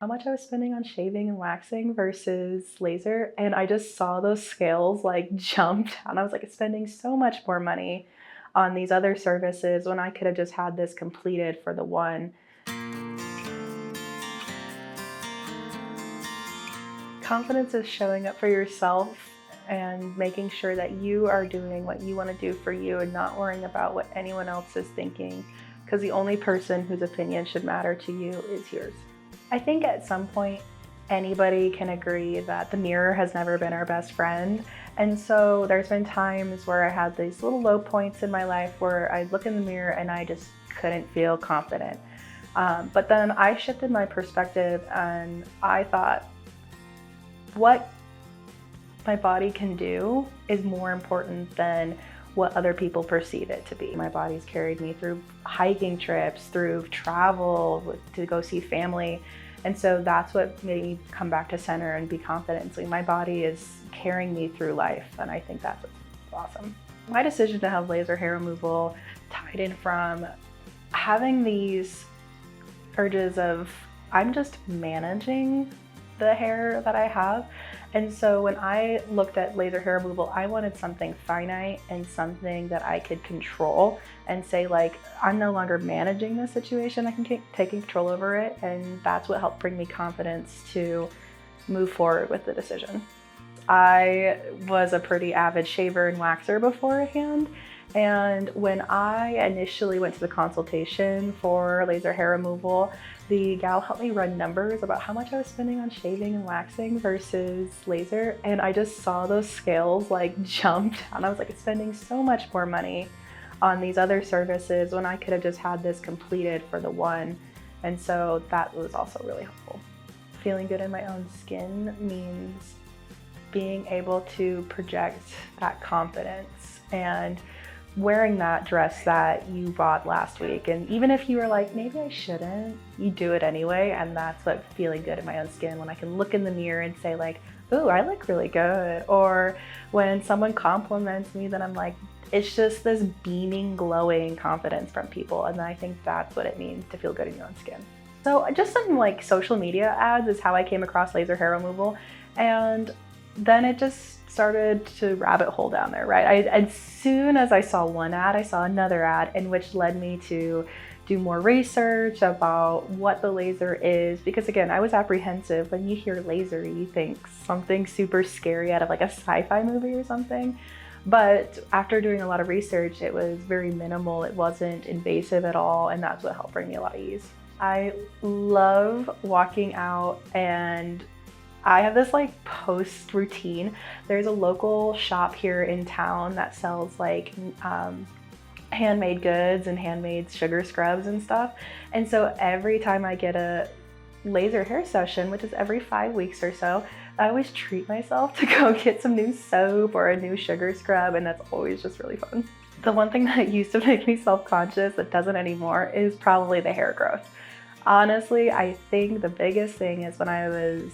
how much I was spending on shaving and waxing versus laser, and I just saw those scales like jumped and I was like spending so much more money on these other services when I could have just had this completed for the one. Confidence is showing up for yourself and making sure that you are doing what you want to do for you and not worrying about what anyone else is thinking, because the only person whose opinion should matter to you is yours. I think at some point anybody can agree that the mirror has never been our best friend. And so there's been times where I had these little low points in my life where I look in the mirror and I just couldn't feel confident. But then I shifted my perspective and I thought, what my body can do is more important than what other people perceive it to be. My body's carried me through hiking trips, through travel, to go see family. And so that's what made me come back to center and be confident. So my body is carrying me through life, and I think that's what's awesome. My decision to have laser hair removal tied in from having these urges of, I'm just managing the hair that I have. And so when I looked at laser hair removal, I wanted something finite and something that I could control and say, like, I'm no longer managing this situation, I can take control over it. And that's what helped bring me confidence to move forward with the decision. I was a pretty avid shaver and waxer beforehand. And when I initially went to the consultation for laser hair removal, the gal helped me run numbers about how much I was spending on shaving and waxing versus laser. And I just saw those scales like jumped and I was like spending so much more money on these other services when I could have just had this completed for the one. And so that was also really helpful. Feeling good in my own skin means being able to project that confidence and wearing that dress that you bought last week. And even if you were like, maybe I shouldn't, you do it anyway. And that's what feeling good in my own skin, when I can look in the mirror and say like, ooh, I look really good. Or when someone compliments me, then I'm like, it's just this beaming, glowing confidence from people. And I think that's what it means to feel good in your own skin. So just some like social media ads is how I came across laser hair removal. And then it just started to rabbit hole down there, right? As soon as I saw one ad, I saw another ad, and which led me to do more research about what the laser is. Because again, I was apprehensive. When you hear laser, you think something super scary out of like a sci-fi movie or something. But after doing a lot of research, it was very minimal. It wasn't invasive at all, and that's what helped bring me a lot of ease. I love walking out, and I have this like post routine. There's a local shop here in town that sells like handmade goods and handmade sugar scrubs and stuff. And so every time I get a laser hair session, which is every 5 weeks or so, I always treat myself to go get some new soap or a new sugar scrub, and that's always just really fun. The one thing that used to make me self-conscious that doesn't anymore is probably the hair growth. Honestly, I think the biggest thing is when I was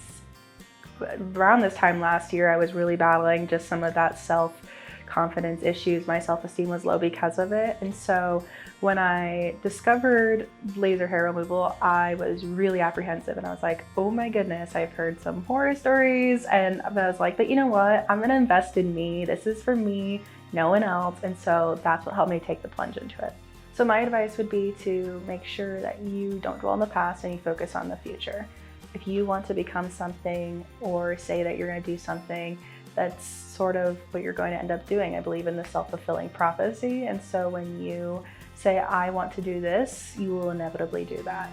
around this time last year, I was really battling just some of that self-confidence issues. My self-esteem was low because of it. And so when I discovered laser hair removal, I was really apprehensive and I was like, oh my goodness, I've heard some horror stories. And I was like, but you know what? I'm gonna invest in me. This is for me, no one else. And so that's what helped me take the plunge into it. So my advice would be to make sure that you don't dwell on the past and you focus on the future. If you want to become something or say that you're going to do something, that's sort of what you're going to end up doing. I believe in the self-fulfilling prophecy. And so when you say, I want to do this, you will inevitably do that.